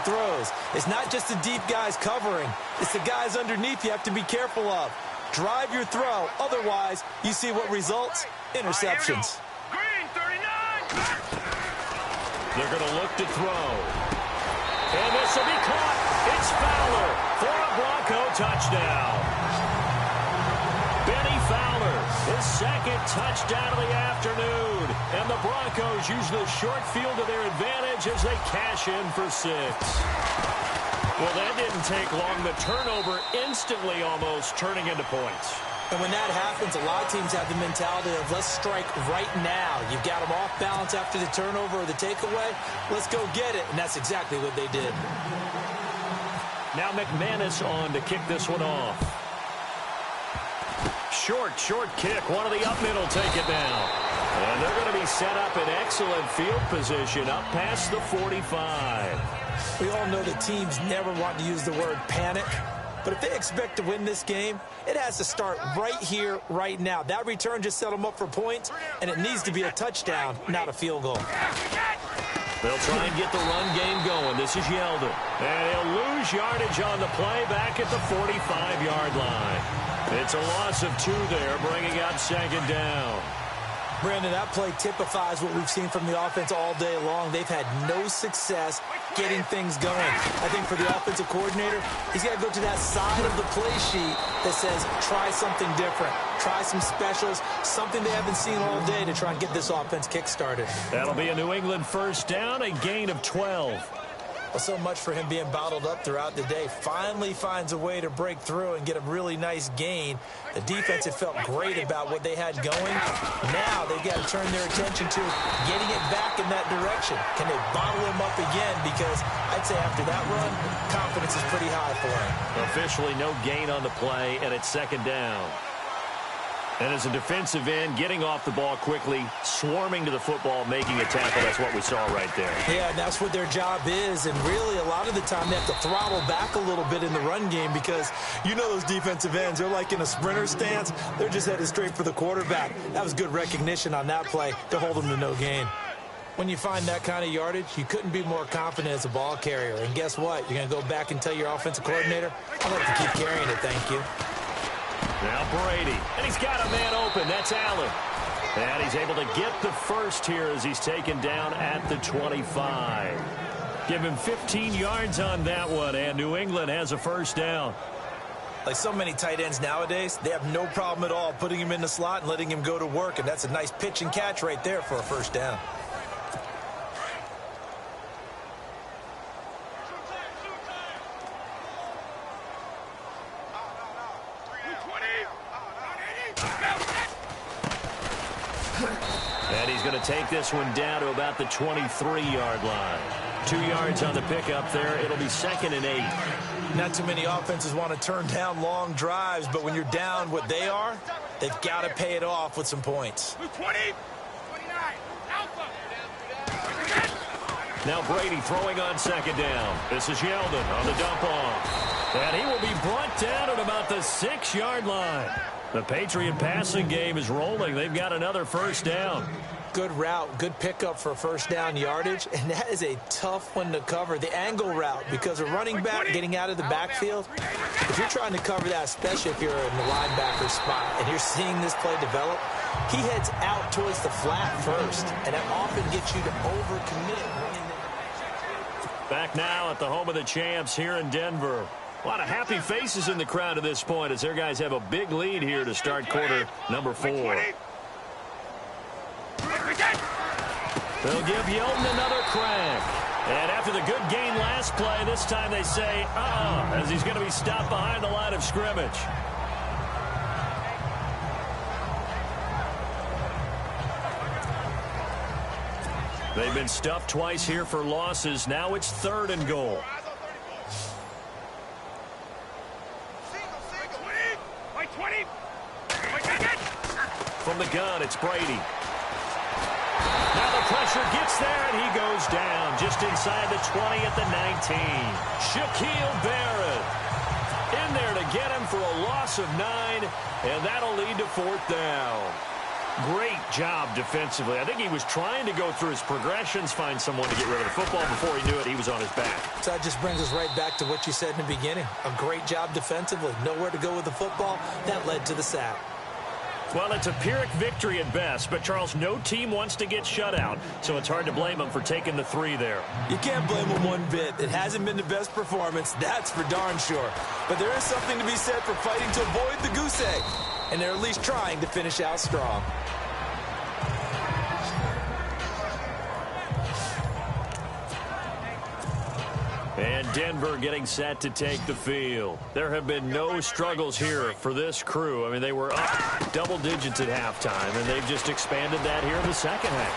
throws. It's not just the deep guys covering. It's the guys underneath you have to be careful of. Drive your throw. Otherwise, you see what results? Interceptions. Green 39. They're going to look to throw. And this will be caught. It's Fowler for a Bronco touchdown. Benny Fowler, his second touchdown of the afternoon. And the Broncos use the short field to their advantage as they cash in for 6. Well, that didn't take long. The turnover instantly almost turning into points. And when that happens, a lot of teams have the mentality of let's strike right now. You've got them off balance after the turnover or the takeaway. Let's go get it. And that's exactly what they did. Now McManus on to kick this one off. Short kick. One of the up middle take it down. And they're going to be set up in excellent field position up past the 45. We all know that teams never want to use the word panic. But if they expect to win this game, it has to start right here, right now. That return just set them up for points, and it needs to be a touchdown, not a field goal. They'll try and get the run game going. This is Yeldon. And he'll lose yardage on the play back at the 45-yard line. It's a loss of 2 there, bringing up second down. Brandon, that play typifies what we've seen from the offense all day long. They've had no success getting things going. I think for the offensive coordinator, he's got to go to that side of the play sheet that says try something different. Try some specials, something they haven't seen all day to try and get this offense kick-started. That'll be a New England first down, a gain of 12. Well, so much for him being bottled up throughout the day. Finally finds a way to break through and get a really nice gain. The defense had felt great about what they had going. Now they've got to turn their attention to getting it back in that direction. Can they bottle him up again? Because I'd say after that run, confidence is pretty high for him. Officially no gain on the play, and it's second down. And as a defensive end, getting off the ball quickly, swarming to the football, making a tackle, that's what we saw right there. Yeah, and that's what their job is. And really, a lot of the time, they have to throttle back a little bit in the run game because you know those defensive ends, they're like in a sprinter stance. They're just headed straight for the quarterback. That was good recognition on that play to hold them to no gain. When you find that kind of yardage, you couldn't be more confident as a ball carrier. And guess what? You're going to go back and tell your offensive coordinator, I'd like to keep carrying it, thank you. Now Brady, and he's got a man open. That's Allen. And he's able to get the first here as he's taken down at the 25. Give him 15 yards on that one, and New England has a first down. Like so many tight ends nowadays, they have no problem at all putting him in the slot and letting him go to work, and that's a nice pitch and catch right there for a first down. And he's going to take this one down to about the 23-yard line. 2 yards on the pickup there. It'll be 2nd and 8. Not too many offenses want to turn down long drives, but when you're down what they are, they've got to pay it off with some points. 20, 29, Alpha. Now Brady throwing on second down. This is Yeldon on the dump off. And he will be brought down at about the 6-yard line. The Patriot passing game is rolling. They've got another first down. Good route, good pickup for first down yardage, and that is a tough one to cover. The angle route, because a running back getting out of the backfield, if you're trying to cover that, especially if you're in the linebacker spot, and you're seeing this play develop, he heads out towards the flat first, and that often gets you to overcommit running the... Back now at the home of the champs here in Denver. A lot of happy faces in the crowd at this point as their guys have a big lead here to start quarter number 4. They'll give Yeldon another crack. And after the good gain last play, this time they say, as he's going to be stopped behind the line of scrimmage. They've been stuffed twice here for losses. Now it's 3rd and goal. From the gun, it's Brady. Now the pressure gets there, and he goes down just inside the 20 at the 19. Shaquille Barrett in there to get him for a loss of 9, and that'll lead to 4th down. Great job defensively. I think he was trying to go through his progressions, find someone to get rid of the football. Before he knew it, he was on his back. So that just brings us right back to what you said in the beginning. A great job defensively. Nowhere to go with the football. That led to the sack. Well, it's a Pyrrhic victory at best, but, Charles, no team wants to get shut out, so it's hard to blame them for taking the 3 there. You can't blame them one bit. It hasn't been the best performance, that's for darn sure. But there is something to be said for fighting to avoid the goose egg, and they're at least trying to finish out strong. And Denver getting set to take the field. There have been no struggles here for this crew. I mean, they were up double digits at halftime, and they've just expanded that here in the second half.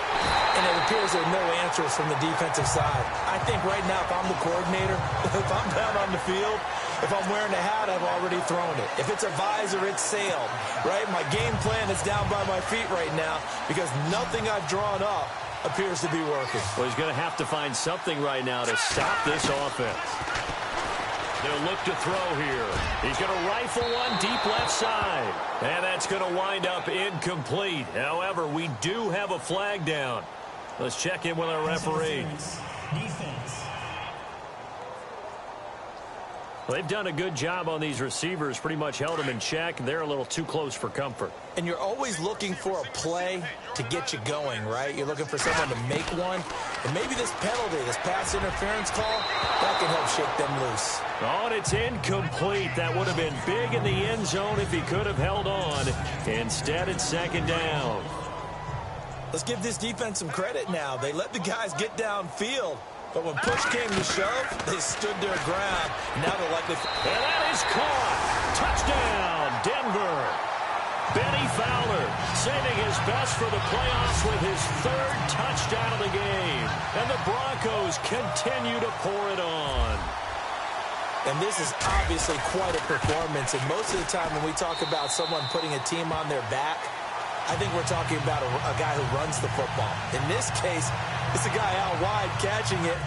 And it appears there are no answers from the defensive side. I think right now, if I'm the coordinator, if I'm down on the field, if I'm wearing a hat, I've already thrown it. If it's a visor, it's sailed, right? My game plan is down by my feet right now because nothing I've drawn up appears to be working. Well, he's going to have to find something right now to stop this offense. They'll look to throw here. He's going to rifle one deep left side. And that's going to wind up incomplete. However, we do have a flag down. Let's check in with our referee. Defense. Well, they've done a good job on these receivers, pretty much held them in check. They're a little too close for comfort. And you're always looking for a play to get you going, right? You're looking for someone to make one. And maybe this penalty, this pass interference call, that can help shake them loose. Oh, and it's incomplete. That would have been big in the end zone if he could have held on. Instead, it's second down. Let's give this defense some credit now. They let the guys get downfield. But when push came to shove, they stood their ground. Now they're likely... And that is caught. Touchdown, Denver. Benny Fowler saving his best for the playoffs with his 3rd touchdown of the game. And the Broncos continue to pour it on. And this is obviously quite a performance. And most of the time when we talk about someone putting a team on their back, I think we're talking about a guy who runs the football. In this case, it's a guy out wide catching it.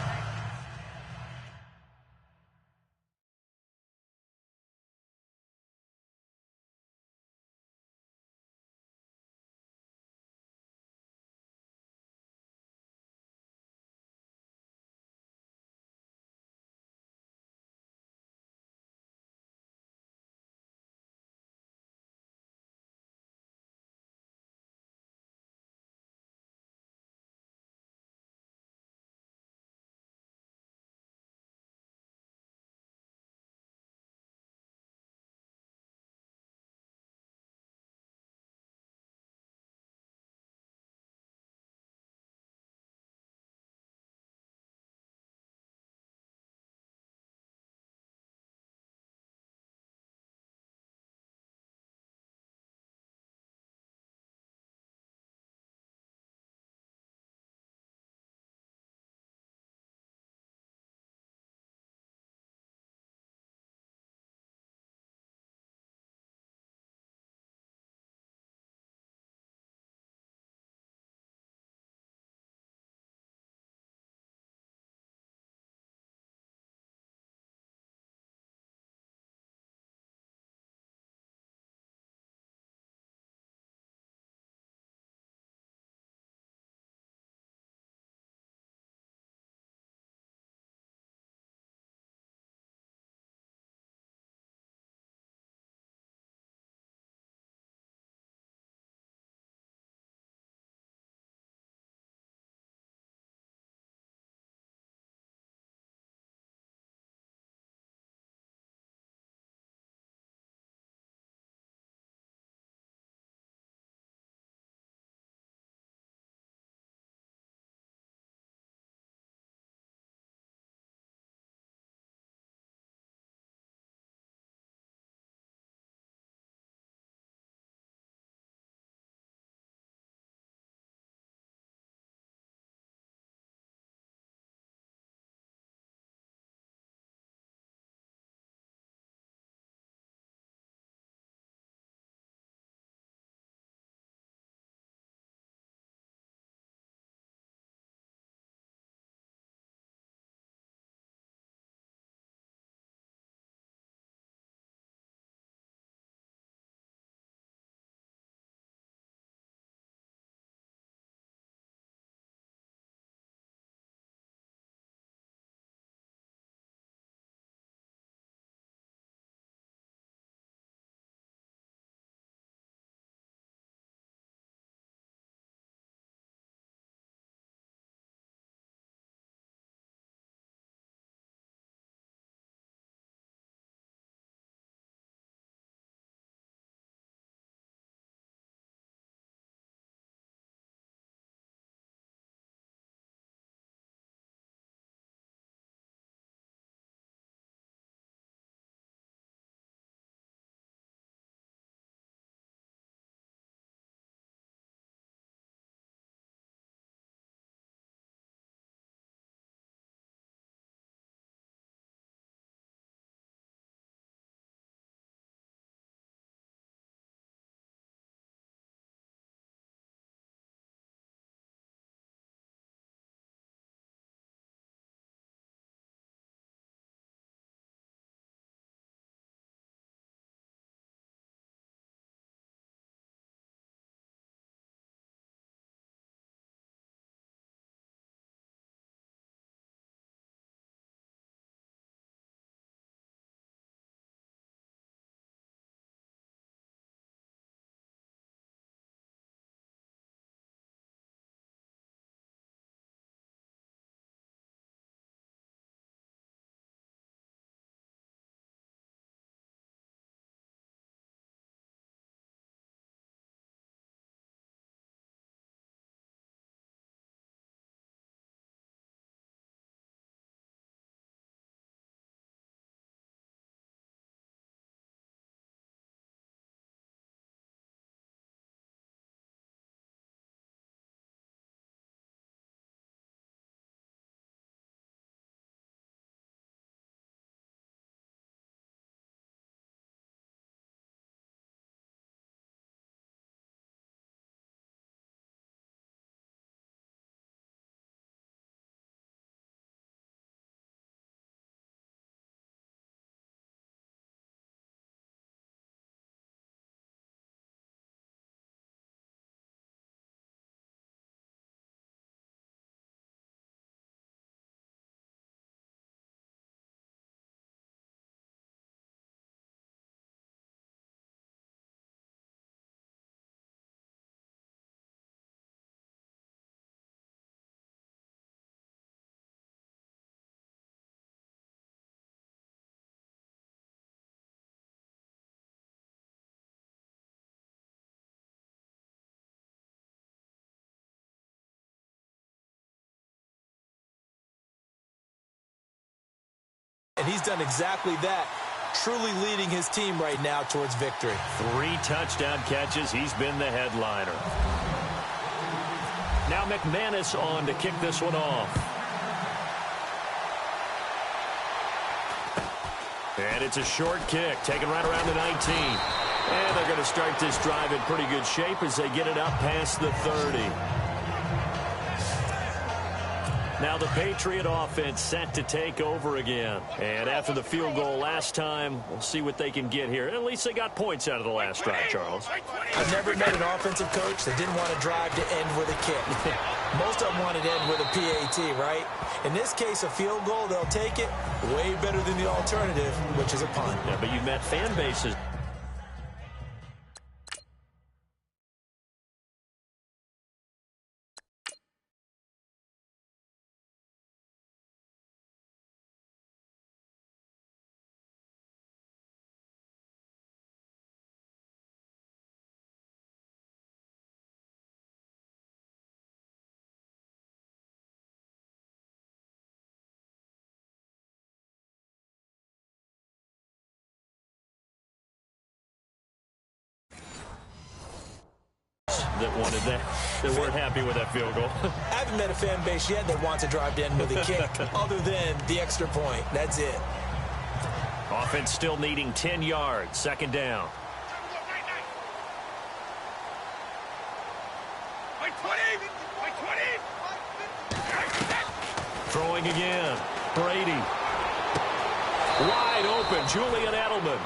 and he's done exactly that, truly leading his team right now towards victory. 3 touchdown catches. He's been the headliner. Now McManus on to kick this one off. And it's a short kick, taken right around the 19. And they're going to start this drive in pretty good shape as they get it up past the 30. Now the Patriot offense set to take over again. And after the field goal last time, we'll see what they can get here. At least they got points out of the last drive, Charles. I've never met an offensive coach that didn't want to drive to end with a kick. Most of them wanted to end with a PAT, right? In this case, a field goal, they'll take it. Way better than the alternative, which is a punt. Yeah, but you've met fan bases. That wanted that weren't happy with that field goal. I haven't met a fan base yet that wants to drive to end with a kick other than the extra point. That's it. Offense still needing 10 yards. Second down. Throwing again. Brady. Wide open. Julian Edelman.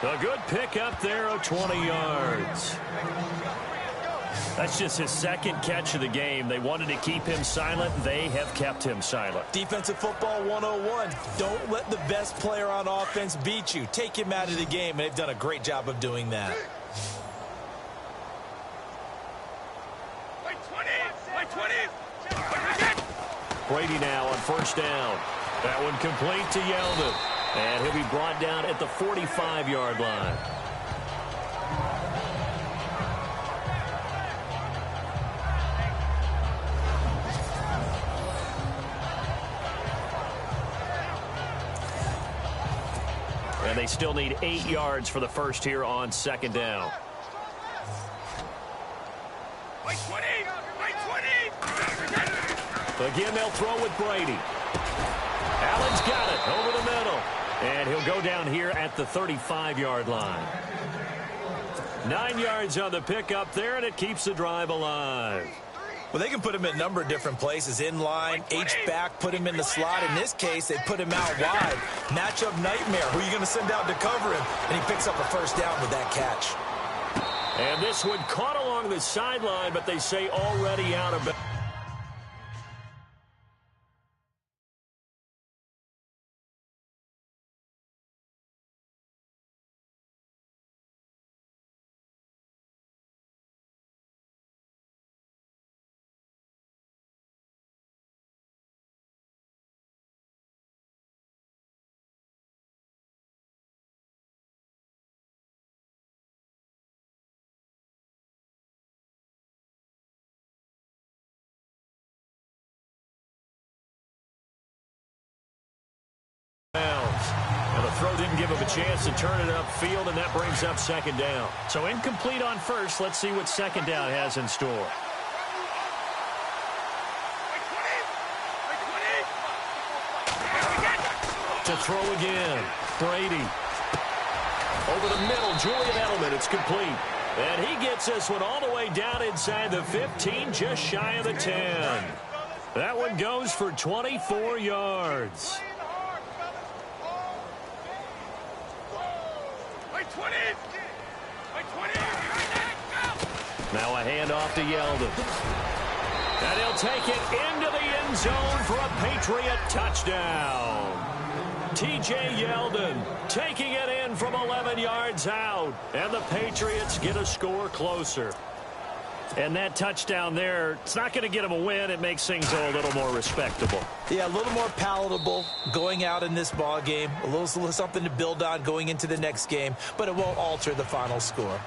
A good pickup there of 20 yards. That's just his second catch of the game. They wanted to keep him silent. They have kept him silent. Defensive football 101. Don't let the best player on offense beat you. Take him out of the game, and they've done a great job of doing that. Brady now on first down. That one complete to Yeldon. And he'll be brought down at the 45-yard line. And they still need 8 yards for the first here on second down. Again, they'll throw with Brady. Allen's got it over the middle. And he'll go down here at the 35-yard line. 9 yards on the pickup there, and it keeps the drive alive. Well, they can put him in a number of different places. In line, H-back, put him in the slot. In this case, they put him out wide. Matchup nightmare. Who are you going to send out to cover him? And he picks up a first down with that catch. And this one caught along the sideline, but they say already out of bounds. And the throw didn't give him a chance to turn it upfield, and that brings up second down. So incomplete on first. Let's see what second down has in store. To throw again. Brady. Over the middle, Julian Edelman. It's complete. And he gets this one all the way down inside the 15, just shy of the 10. That one goes for 24 yards. Now a handoff to Yeldon. And he'll take it into the end zone for a Patriot touchdown. T.J. Yeldon taking it in from 11 yards out. And the Patriots get a score closer. And that touchdown there, it's not going to get them a win. It makes things a little more respectable. Yeah, a little more palatable going out in this ball game. A little something to build on going into the next game, but it won't alter the final score.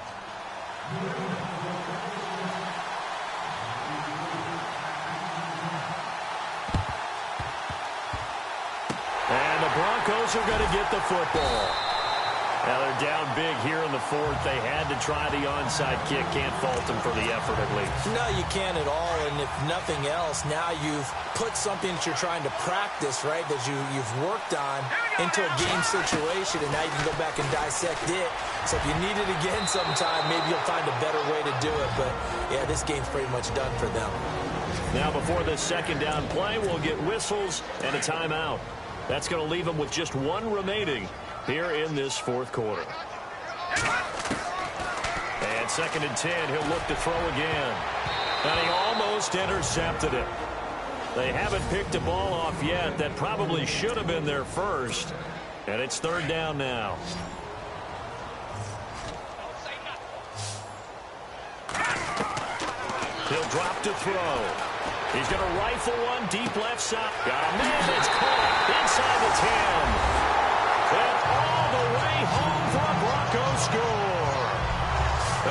And the Broncos Broncos are going to get the football. Now they're down big here in the fourth. They had to try the onside kick. Can't fault them for the effort at least. No, you can't at all. And if nothing else, now you've put something that you're trying to practice, right, that you've worked on into a game situation, and now you can go back and dissect it. So if you need it again sometime, maybe you'll find a better way to do it. But, yeah, this game's pretty much done for them. Now before this second down play, we'll get whistles and a timeout. That's going to leave them with just one remaining here in this fourth quarter. And 2nd and 10, he'll look to throw again. And he almost intercepted it. They haven't picked a ball off yet. That probably should have been their first. And it's 3rd down now. He'll drop to throw. He's going to rifle one deep left side. Got a man. It's caught inside the 10. And all the way home for a Broncos score.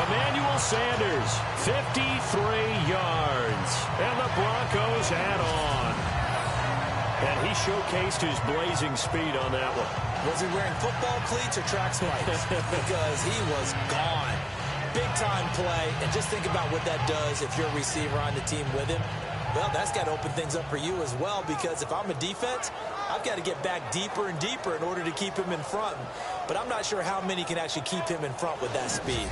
Emmanuel Sanders, 53 yards. And the Broncos add on. And he showcased his blazing speed on that one. Was he wearing football cleats or track spikes? Because he was gone. Big-time play. And just think about what that does if you're a receiver on the team with him. Well, that's got to open things up for you as well, because if I'm a defense, I've got to get back deeper and deeper in order to keep him in front. But I'm not sure how many can actually keep him in front with that speed.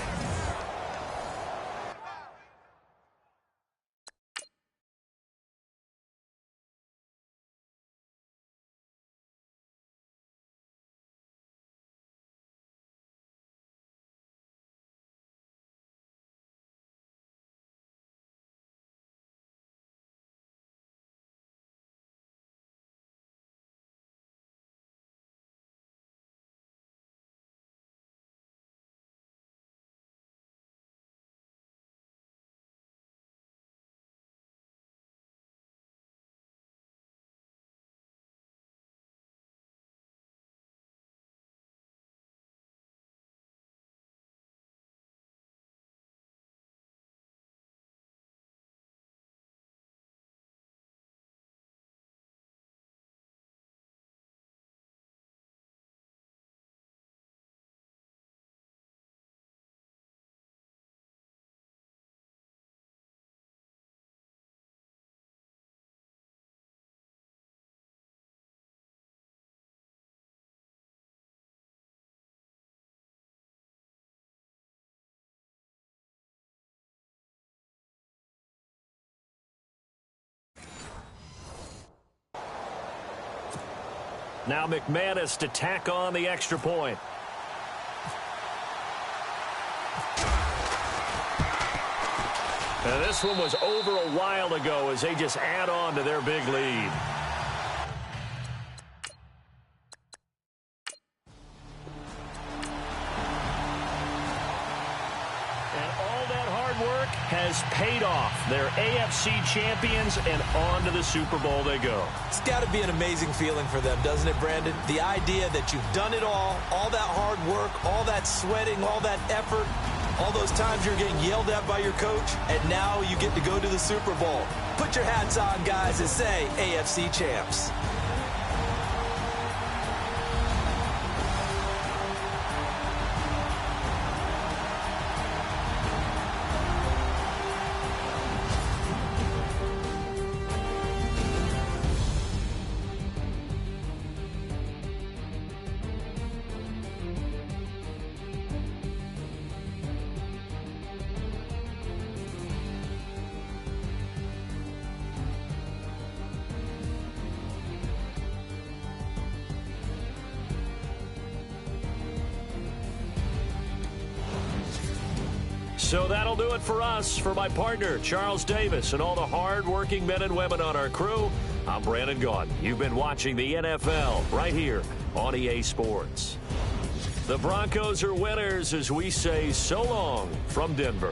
Now McManus to tack on the extra point. And this one was over a while ago as they just add on to their big lead. Has paid off. They're AFC champions, and on to the Super Bowl they go. It's got to be an amazing feeling for them, doesn't it, Brandon? The idea that you've done it all that hard work, all that sweating, all that effort, all those times you're getting yelled at by your coach, and now you get to go to the Super Bowl. Put your hats on, guys, and say AFC champs. So that'll do it for us. For my partner, Charles Davis, and all the hard-working men and women on our crew, I'm Brandon Gaudin. You've been watching the NFL right here on EA Sports. The Broncos are winners as we say so long from Denver.